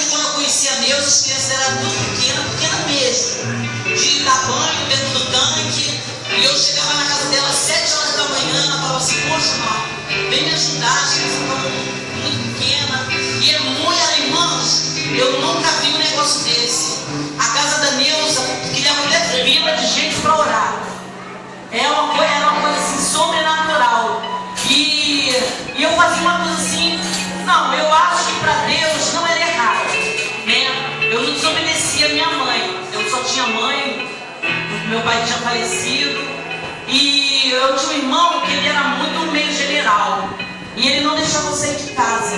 quando eu conheci a Neuza, as crianças eram muito pequena mesmo, de dar banho dentro do tanque. E eu chegava na casa dela às 7 horas da manhã, ela falava assim: poxa, irmão, vem me ajudar, as crianças estão muito pequenas. E é muito, irmãos, eu nunca vi um negócio desse. A casa da Neuza, que a mulher vibra de gente para orar. Era uma coisa assim, sobrenatural. E eu fazia uma coisa assim, não, eu acho que para Deus não era errado, né? Eu não desobedecia a minha mãe. Eu só tinha mãe, meu pai tinha falecido. E eu tinha um irmão que ele era muito meio general. E ele não deixava eu sair de casa.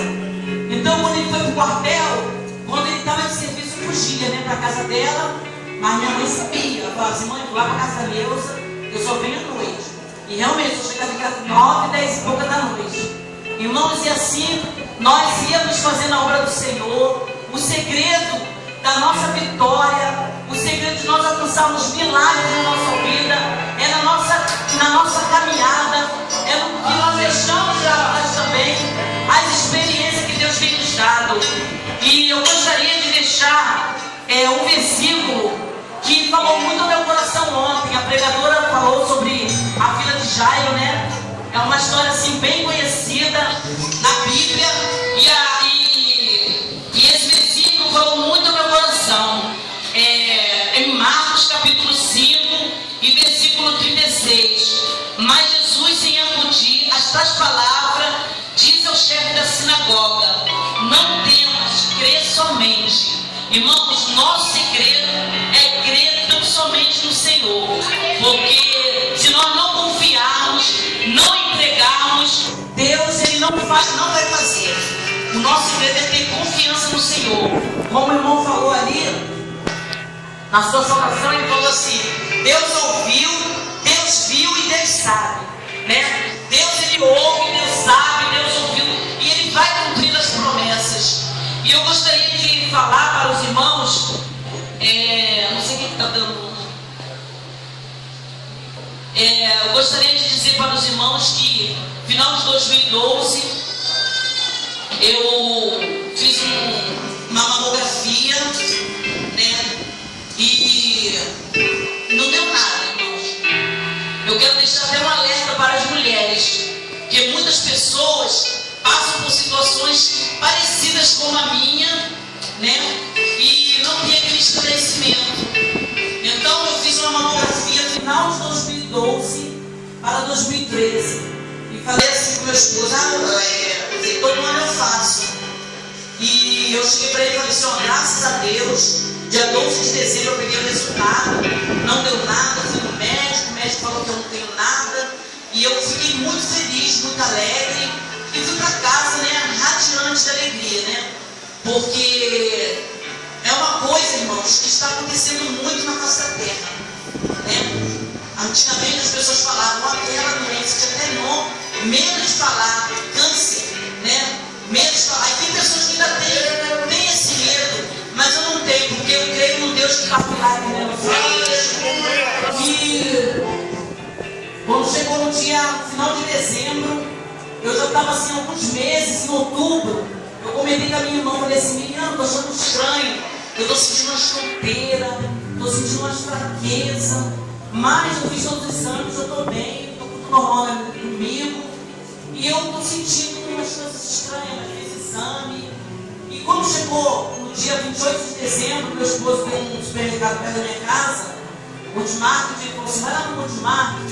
Então quando ele foi pro quartel, quando ele estava de serviço, eu fugia, né, para casa dela. Mas minha mãe sabia. Ela falava assim: mãe, vou lá para casa da Neuza, eu só venho à noite. E realmente eu chegava em casa 9, 10 e pouca da noite. Irmãos, e assim nós íamos fazendo a obra do Senhor. O segredo da nossa vitória, o segredo de nós alcançarmos milagres na nossa vida, é na nossa caminhada, é no que nós deixamos de trás também, as experiências que Deus tem nos dado. E eu gostaria de deixar um versículo que falou muito ao meu coração ontem. A pregadora falou sobre a filha de Jairo, né? É uma história assim bem conhecida na Bíblia. E esse versículo falou muito ao meu coração. Em Marcos capítulo 5 e versículo 36. Mas Jesus, sem acudir às tais palavras, diz ao chefe da sinagoga: não temas, crê somente. Irmãos, nosso segredo é crer tão somente no Senhor. Porque se nós não confiarmos, não entregarmos, Deus ele não vai fazer. O nosso segredo é ter confiança no Senhor. Como o irmão falou ali, na sua salvação, ele falou assim: Deus ouviu, Deus viu e Deus sabe, né? Deus ele ouve, Deus sabe, Deus ouviu e ele vai cumprir as promessas. E eu gostaria de falar para os irmãos, não sei o que está dando. Eu gostaria de dizer para os irmãos que no final de 2012 eu fiz uma mamografia, né? E não deu nada, irmãos. Eu quero deixar até um alerta para as mulheres, que muitas pessoas passam por situações parecidas com a minha, né? E não tem aquele esclarecimento. Então eu fiz uma mamografia no final de 2012 para 2013 e falei assim com meu esposo: todo ano eu faço. E eu cheguei para ele e falei assim: graças a Deus, dia 12 de dezembro eu peguei o resultado, não deu nada, fui no médico, o médico falou que eu não tenho nada, e eu fiquei muito feliz, muito alegre, e fui para casa, né, radiante de alegria, né? Porque é uma coisa, irmãos, que está acontecendo muito na face da terra, né? Antigamente as pessoas falavam aquela doença, tinha até nome, medo de falar, câncer, né? Medo de falar. E tem pessoas que ainda têm esse medo, mas eu não tenho, porque eu creio no Deus que está cuidado, né? E quando chegou no final de dezembro, eu já estava assim alguns meses, em outubro, eu comentei com a minha irmã, falei assim: menina, eu estou achando estranho, eu estou sentindo umas tonteiras, estou sentindo umas fraquezas, mas eu fiz todos os exames, eu estou bem, estou tudo normal comigo, e eu estou sentindo umas coisas estranhas, fiz exame. E quando chegou no dia 28 de dezembro, meu esposo tem um supermercado perto da minha casa, Multimarket, ele falou assim: vai lá no Multimarket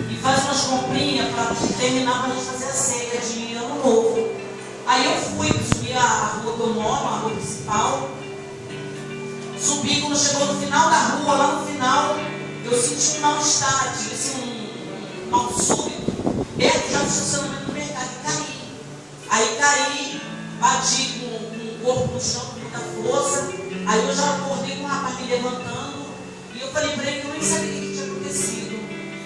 e faz umas comprinhas para terminar, para a gente fazer a ceia de ano novo. Aí eu fui, subi a rua que eu moro, a rua principal, subi. Quando chegou no final da rua, lá no final, eu senti um mal-estar, assim, um mal súbito, perto já do estacionamento do mercado, e caí. Aí caí, bati com o corpo no chão com muita força. Aí eu já acordei com o rapaz me levantando, e eu falei para ele que eu nem sabia o que tinha acontecido.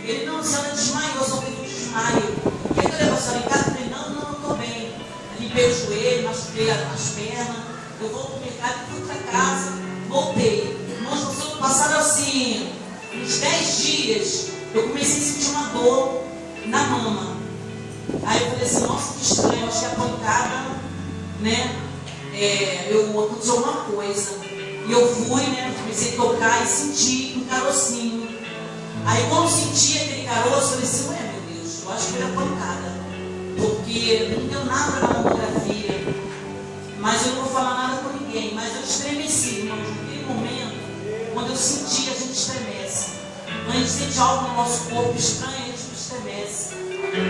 Ele: não, a senhora desmaiou, só teve um desmaio. Quer que eu leve a senhora em casa? Eu falei: não, eu estou bem. Limpei o joelho, machuquei as pernas, eu vou pro mercado, fui para casa, voltei. Nós passaram assim uns 10 dias, eu comecei a sentir uma dor na mama. Aí eu falei assim: nossa, que estranho, acho que a pancada, né, aconteceu uma coisa. E eu fui, né? Comecei a tocar e senti um carocinho. Aí quando eu senti aquele caroço, eu falei assim, ué, meu Deus, eu acho que foi a pancada. Porque não deu nada na mamografia. Mas eu não vou falar nada com ninguém. Mas eu estremeci, irmãos. Naquele momento, quando eu senti, a gente estremece. Quando a gente sente algo no nosso corpo estranho, a gente estremece.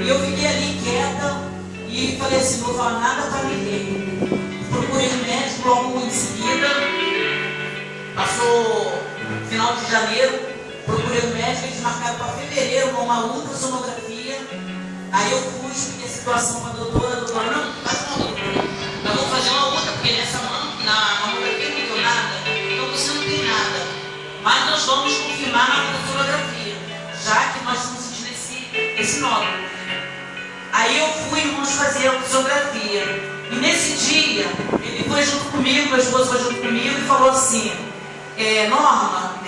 E eu fiquei ali quieta e falei assim, não vou falar nada para ninguém. Procurei um médico logo em seguida. Passou final de janeiro, procurei um médico, eles marcaram para fevereiro uma ultrassonografia. Aí eu fui, expliquei a situação para a doutora, não, faz uma outra. Nós vamos fazer uma outra, porque na mamografia não deu nada, então você não tem nada. Mas nós vamos confirmar na ultrassonografia, já que nós estamos sentindo esse nódulo. Aí eu fui, irmãos, fazer a ultrassonografia. E nesse dia, ele foi junto comigo, meu esposo foi junto comigo e falou assim, Norma,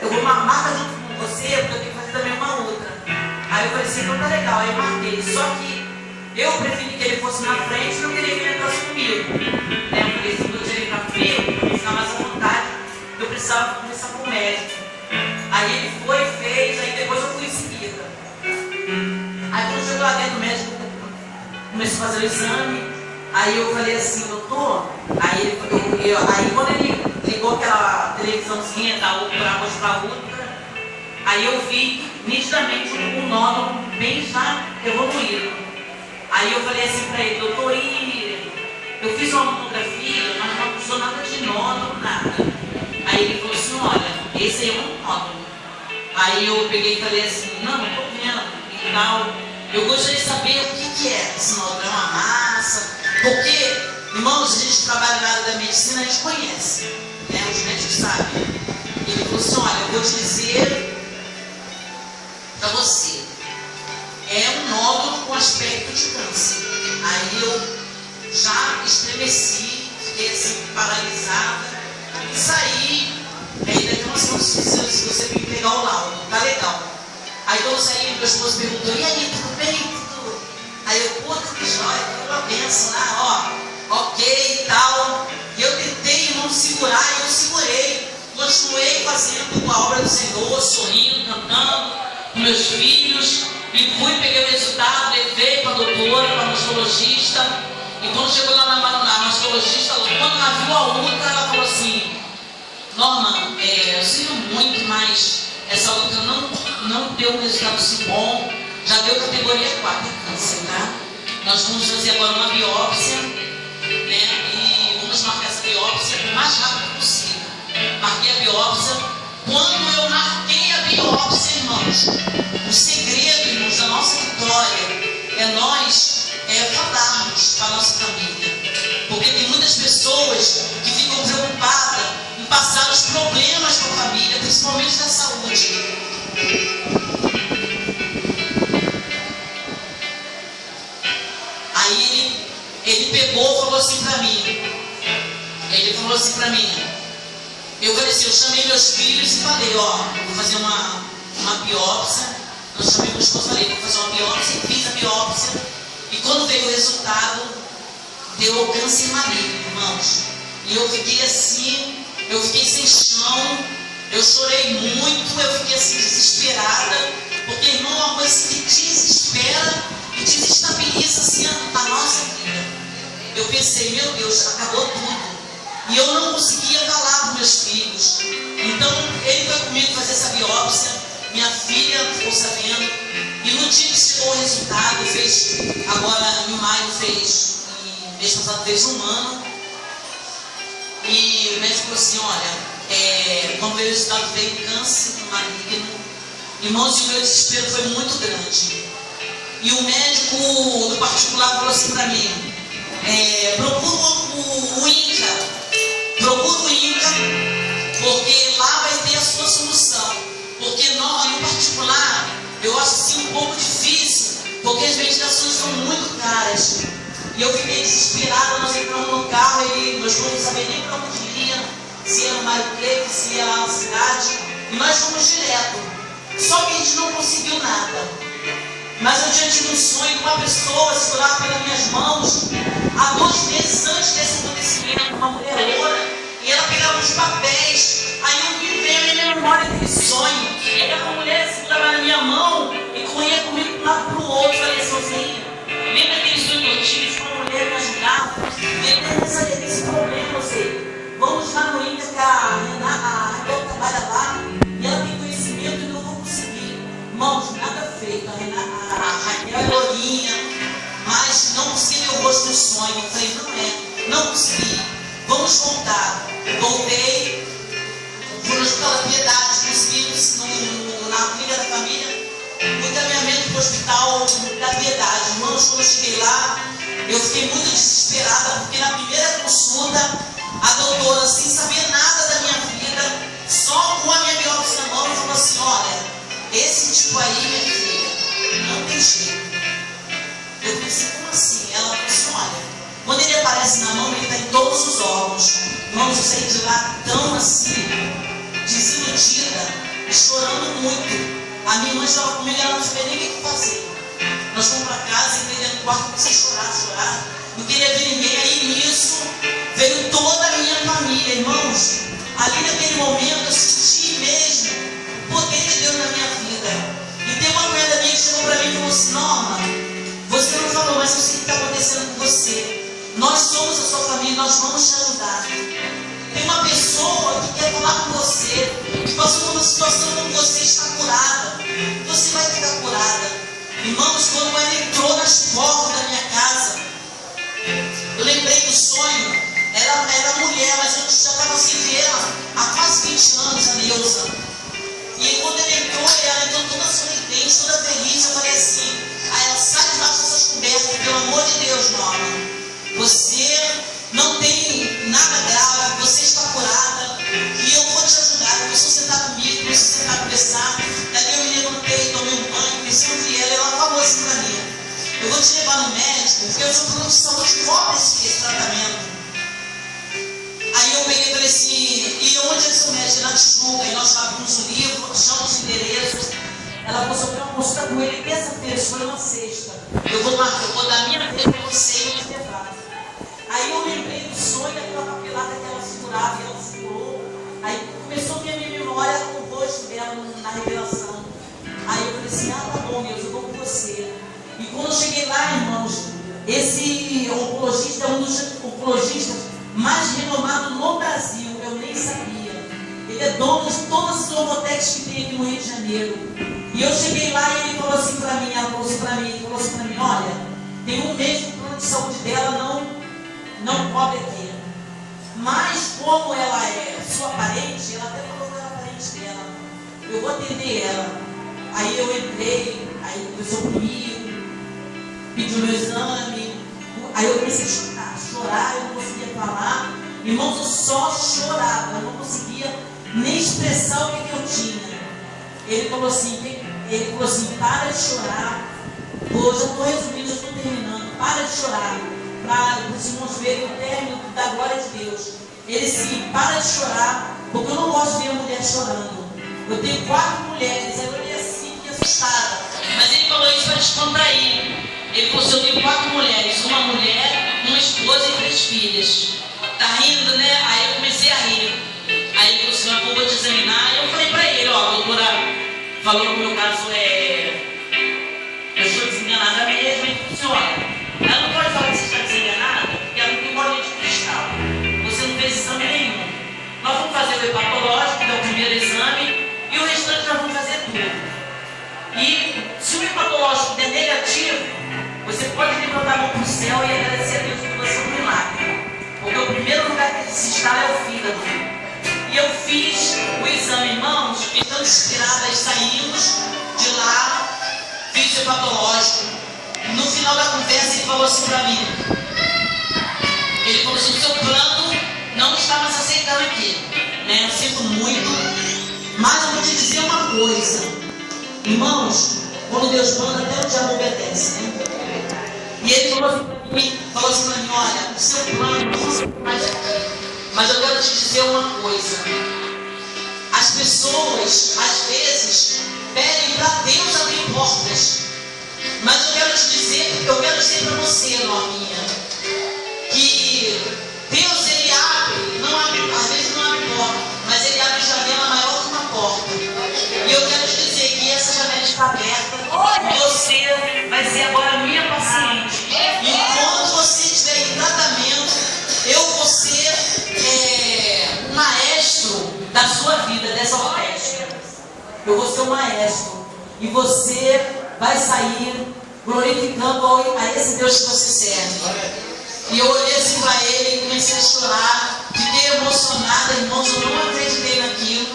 eu vou marcar junto com você, porque eu tenho que fazer também uma outra. Aí eu falei assim, então tá legal, aí eu marquei. Só que eu preferi que ele fosse na frente e não queria que ele entrasse comigo. Eu falei assim, eu tirei pra frente, para ficar mais à vontade, eu precisava conversar com o médico. Aí ele foi, fez, aí depois eu fui em seguida. Aí quando chegou lá dentro, o médico começou a fazer o exame. Aí eu falei assim, doutor, aí quando ele ligou aquela televisãozinha da para mostrar a outra, aí eu vi nitidamente um nódulo bem já evoluído. Aí eu falei assim para ele, doutor, eu fiz uma mamografia, mas não acusou nada de nódulo, nada. Aí ele falou assim, olha, esse aí é um nódulo. Aí eu peguei e falei assim, não estou vendo e tal. Eu gostaria de saber o que é esse nódulo, é uma massa. Porque, irmãos, a gente trabalha na área da medicina, a gente conhece, né? Os médicos sabem. Ele falou assim, olha, eu vou te dizer para você, é um nódulo com aspecto de câncer. Aí eu já estremeci, fiquei assim, paralisada, e saí, aí daqui a uma semana, se você me pegar o laudo, tá legal. Aí quando eu saí, meu esposo perguntou, e aí, tudo bem? Aí eu, pô, que joia, foi uma bênção lá, ok e tal. E eu tentei não segurar, e eu segurei. Continuei fazendo a obra do Senhor, sorrindo, cantando com meus filhos. E fui, peguei o resultado, levei para a doutora, para a mastologista. E quando chegou lá na mastologista, quando ela viu a ultra, ela falou assim, Norma, eu sinto muito, mas essa ultra não deu um resultado assim bom. Já deu categoria 4 de câncer, tá? Nós vamos fazer agora uma biópsia, né? E vamos marcar essa biópsia o mais rápido possível. Marquei a biópsia. Quando eu marquei a biópsia, irmãos, o segredo, irmãos, da nossa vitória é nós falarmos para a nossa família. Porque tem muitas pessoas que ficam preocupadas em passar os problemas para a família, principalmente da saúde. Aí ele pegou e falou assim para mim. Ele falou assim para mim. Eu falei assim, eu chamei meus filhos e falei, vou fazer uma biópsia. Eu chamei meu esposo e falei, vou fazer uma biópsia. E fiz a biópsia. E quando veio o resultado, deu câncer maligno, irmãos. E eu fiquei assim, eu fiquei sem chão. Eu chorei muito, eu fiquei assim desesperada. Porque, irmão, é uma coisa que desespera e desestabiliza assim a nossa vida. Eu pensei, meu Deus, acabou tudo. E eu não conseguia falar com meus filhos. Então ele foi comigo fazer essa biópsia. Minha filha ficou sabendo. E no dia que chegou o resultado, fez, agora em maio mês passado fez 1 ano. E o médico falou assim, olha, quando veio o resultado veio câncer maligno. Irmãos, e o meu desespero foi muito grande. E o médico do particular falou assim para mim, procura o INCA, porque lá vai ter a sua solução. Porque no particular, eu acho assim um pouco difícil, porque as medicações são muito caras. E eu fiquei desesperada, nós entramos no carro e meus pais não sabiam nem para onde ia, se ia no Mário Cleide, se ia lá na cidade. E nós fomos direto. Só que a gente não conseguiu nada. Mas eu tinha tido um sonho de uma pessoa segurar pelas minhas mãos há 2 meses antes desse acontecimento, uma mulher loura, e ela pegava os papéis. Aí eu me veio a minha memória aquele sonho. Era uma mulher segurava na minha mão e corria comigo de um lado para o outro, falei sozinha. Lembra aquele sonho que eu tive de uma mulher me ajudar? Lembra desse problema, você? Vamos lá no Índia, que a Raquel trabalha lá e ela tem conhecimento e não vou conseguir. Irmãos, nada feito. A Raquel é lourinha, mas não consegui ver o rosto no sonho. Eu falei, não consegui. Vamos voltar. Voltei, fui no Hospital da Piedade, consegui na Clínica da Família, o encaminhamento para o Hospital da Piedade. Irmãos, quando eu cheguei lá, eu fiquei muito desesperada, porque na primeira consulta, a doutora, sem saber nada da minha vida, só com a minha biópsia na mão, falou assim, olha, esse tipo aí, minha filha, não tem jeito. Eu pensei, como assim? Ela falou assim, olha, quando ele aparece na mão, ele está em todos os órgãos. Irmãos, eu saí de lá tão assim, desiludida, chorando muito. A minha irmã estava comigo, ela não sabia nem o que fazer. Nós fomos para casa, entrei dentro do quarto, comecei a chorar. Não queria ver ninguém. Aí nisso veio toda a minha família, irmãos. Ali naquele momento eu senti mesmo o poder de Deus na minha vida. E tem uma mulher da minha que chegou para mim e falou assim, Norma, você não falou, mas eu sei o que está acontecendo com você. Nós somos a sua família, nós vamos te ajudar. Tem uma pessoa que quer falar com você, que passou por uma situação como você está curada. Você vai ficar curada. Irmãos, quando ela entrou nas portas da minha casa, eu lembrei do sonho. Era mulher, mas eu já estava sem ver ela há quase 20 anos, a Neuza. E quando ela entrou toda sorridente, toda feliz, eu falei assim, ela sai debaixo dessas cobertas, pelo amor de Deus, Norma. Você não tem nada grave, você está curada e eu vou te ajudar. Começou a sentar comigo, começou a sentar a conversar. Daí eu me levantei, tomei um banho, pensei em ela e ela falou assim para mim, eu vou te levar no médico, porque eu sou plano de saúde cobre esse tratamento. Aí eu peguei e falei assim, e onde é seu médico? Na Tijuca. E nós abrimos o livro, achamos o endereço. Ela falou, eu tenho uma consulta com ele terça-feira, isso foi uma sexta. Eu vou dar a minha vez para você e vou te levar. Aí eu lembrei do sonho daquela papelada que ela segurava e ela segurou. Aí começou a vir a minha memória com o rosto dela na revelação. Aí eu falei assim, tá bom, Deus, eu vou com você. E quando eu cheguei lá, irmãos, esse oncologista é um dos oncologistas mais renomados no Brasil, eu nem sabia. Ele é dono de todas as Omotecs que tem aqui no Rio de Janeiro. E eu cheguei lá e ele falou assim para mim, olha, tem um mês que o plano de saúde dela não cobre aqui. Mas como ela é sua parente, ela até falou que era parente dela. Eu vou atender ela. Aí eu entrei, aí começou comigo, pediu meu exame. Aí eu comecei a chorar, eu não conseguia falar. Irmãos, eu só chorava, eu não conseguia nem expressar o que eu tinha. Ele falou assim, para de chorar. Eu já estou resumindo, já estou terminando. Para de chorar. Para os irmãos verem o término da glória de Deus. Ele sim, para de chorar, porque eu não gosto de ver a mulher chorando. Eu tenho 4 mulheres, aí eu olhei assim, fiquei assustada. Mas ele falou isso para descontrair. Ele falou assim, eu tenho 4 mulheres, uma mulher, uma esposa e 3 filhas. Tá rindo, né? Aí eu comecei a rir. Aí ele falou assim, eu vou te examinar. Eu falei para ele, ó, a doutora falou que o meu caso eu estou desenganada mesmo. Ele falou assim, olha, ela não pode falar que você está desenganada, porque ela não tem bolinha de cristal. Você não fez exame nenhum. Nós vamos fazer o hepatológico, que é o primeiro exame, e o restante nós vamos fazer tudo. E se o hepatológico der negativo, você pode levantar a mão para o céu e agradecer a Deus por seu milagre. Porque o primeiro lugar que se instala é o fígado. E eu fiz o exame, irmãos, ficando desesperadas, saímos de lá, fiz o hepatológico. No final da conversa ele falou assim para mim, ele falou assim, o seu plano não está mais aceitando aqui, né? Eu sinto muito, mas eu vou te dizer uma coisa, irmãos, quando Deus manda, até o diabo obedece, né? E ele falou assim para mim, olha, o seu plano não está mais aqui, mas eu quero te dizer uma coisa, as pessoas, às vezes, pedem para Deus abrir portas. Mas eu quero dizer para você, Norminha, que Deus, Ele abre, não abre, às vezes não abre porta, mas Ele abre janela maior que uma porta. E eu quero te dizer que essa janela está aberta e você vai ser agora minha paciente. E enquanto você estiver em tratamento, eu vou ser o maestro da sua vida, dessa orquestra. Eu vou ser o maestro. E você vai sair glorificando a esse Deus que você serve. E eu olhei assim para ele e comecei a chorar. Fiquei emocionada, irmãos, eu não acreditei naquilo.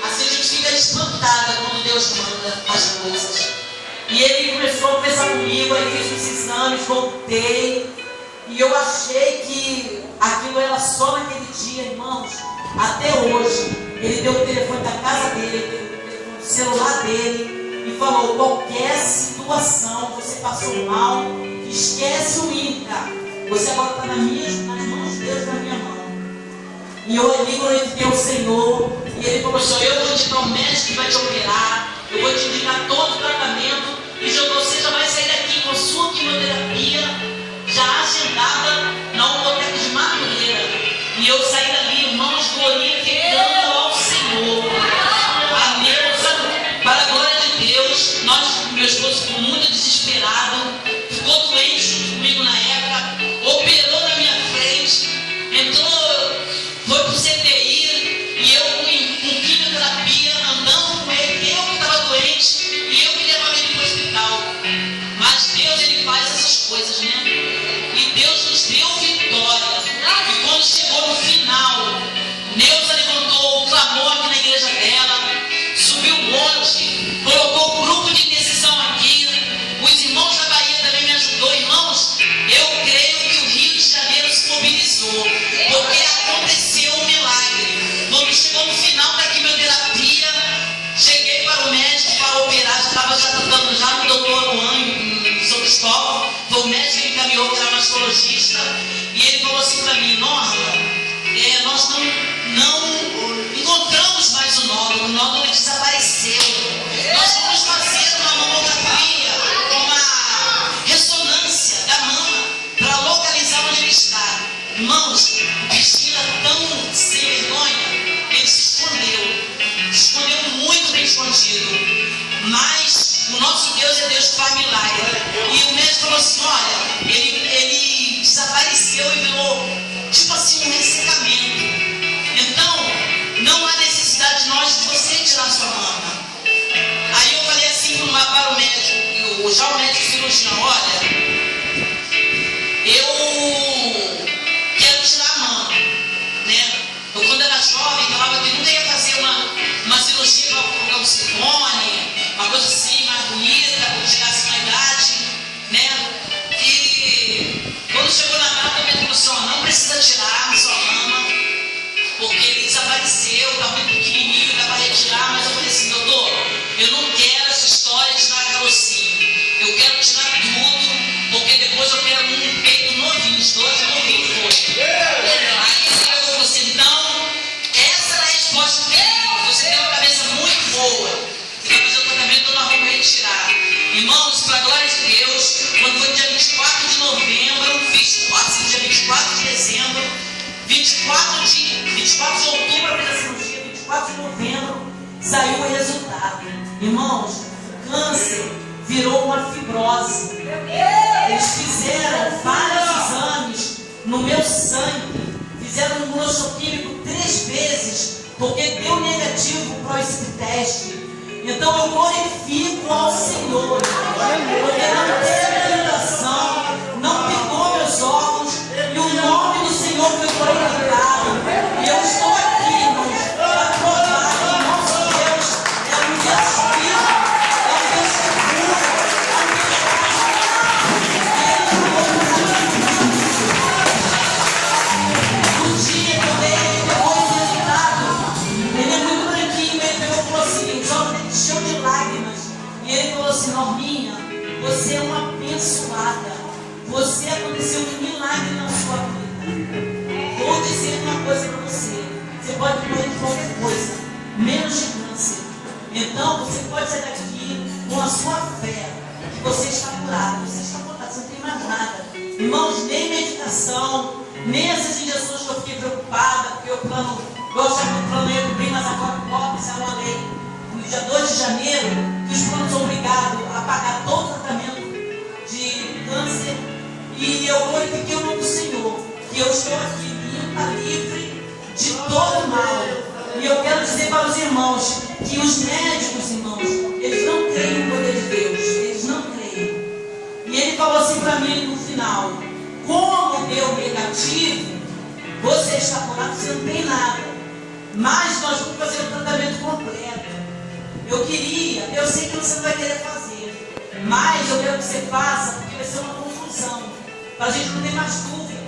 Assim a gente fica espantada quando Deus manda as coisas. E ele começou a conversar comigo, aí fiz os exames, voltei. E eu achei que aquilo era só naquele dia, irmãos. Até hoje, ele deu o telefone da casa dele, ele deu o telefone do celular dele e falou: qualquer situação, você passou mal, esquece o INCA. Você agora está nas mãos de Deus, na minha mão. E eu ali glorifiquei o Senhor. E ele falou assim: eu vou te dar um médico que vai te operar. Eu vou te indicar todo o tratamento. E você já vai sair daqui com a sua quimioterapia já agendada na Homotec de Madureira. E eu saí dali, irmãos, glorificando ao Senhor. A Neuza, para a glória de Deus, meu esposo ficou muito desesperado. Ficou doente comigo na época, operou na minha frente, entrou, foi para o CTI, e eu com quimioterapia, andando com ele, eu que estava doente, e eu que levava ele para o hospital. Mas Deus, Ele faz essas coisas, né? E Deus nos deu vitória. E quando chegou no final, Neuza levantou o clamor aqui na igreja dela, subiu o monte, colocou um grupo de intercessão aqui, os irmãos da Bahia também me ajudou. Irmãos, eu creio que o Rio de Janeiro se mobilizou, porque aconteceu um milagre. Quando chegou no final da quimioterapia, cheguei para o médico para operar, já estava tratando já no doutor Juan, São Cristóvão, foi o médico que encaminhou, que era mastologista, e ele falou assim para mim: Norma, nós não encontramos mais o nódulo desapareceu. Nós vamos fazer uma mamografia, uma ressonância da mama, para localizar onde ele está. Irmãos, o bichinho era tão sem vergonha, ele se escondeu muito bem escondido. Mas o nosso Deus é Deus que faz milagre. E o médico falou assim: olha, ele desapareceu e virou tipo assim um ressecamento. Então, não há necessidade de você tirar sua mama. Aí eu falei assim para o médico, já o médico cirurgião: olha, eu quero tirar a mama, né? Eu, quando era jovem, falava que nunca ia fazer uma cirurgia para colocar um silicone, uma coisa assim mais bonita, quando chegasse na idade, né? E quando chegou na data, o médico falou assim: não precisa tirar a sua mama, porque ele desapareceu, está muito pequenininho, dá para retirar. Mas eu falei assim: doutor, eu não quero essa história de tirar carocinho, eu quero tirar tudo, porque depois eu quero um peito novinho, os dois novinhos. Aí ele falou assim: então, essa é a resposta dele. Você tem uma cabeça muito boa, você vai fazer o tratamento, nós vamos retirar. Irmãos, para a glória de Deus, quando foi dia 24 de novembro, dia 24 de dezembro, 24 de outubro, fez a cirurgia, 24 de novembro, saiu o resultado. Irmãos, o câncer virou uma fibrose. Eles fizeram vários exames no meu sangue, fizeram um imunossoquímico 3 vezes, porque deu negativo para esse teste. Então eu glorifico ao Senhor, porque não teve tentação, não pegou meus órgãos, e o nome do Senhor foi glorificado. E eu estou aqui, irmãos, para provar que o nosso Deus é um Deus vivo, é um Deus seguro, é um Deus que no dia que eu dei, ele pegou esse resultado. Ele é muito branquinho, ele pegou e falou assim: os olhos dele encheu de lágrimas. E ele falou assim: Norminha, você é uma abençoada. Você aconteceu um milagre na sua vida. Vou dizer uma coisa para você: você pode morrer de qualquer coisa, menos de câncer. Então você pode sair daqui com a sua fé, que você está meu plano, eu achava que o plano ia cumprir, mas agora pode ser uma lei. No dia 2 de janeiro, que os planos são obrigados a pagar todo o tratamento de câncer. E eu glorifiquei o nome do Senhor, que eu estou aqui, e está livre de todo mal. E eu quero dizer para os irmãos, que os médicos, irmãos, eles não creem no poder de Deus, eles não creem. E ele falou assim para mim no final: como deu negativo, você está curado, você não tem nada, mas nós vamos fazer o tratamento completo. Eu queria, eu sei que você não vai querer fazer, mas eu quero que você faça, porque vai ser uma confusão, para a gente não ter mais dúvida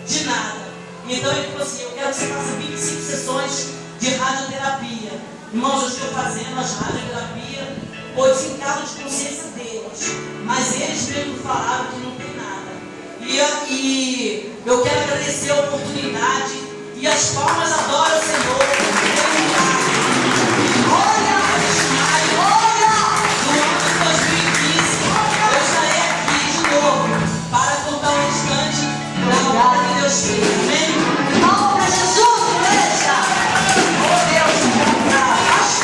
de nada. Então ele falou assim: eu quero que você faça 25 sessões de radioterapia. Irmãos, eu estou fazendo as radioterapias, pois em caso de consciência deles, mas eles mesmos falaram que não tem nada. E eu quero agradecer a oportunidade, e as palmas adoram.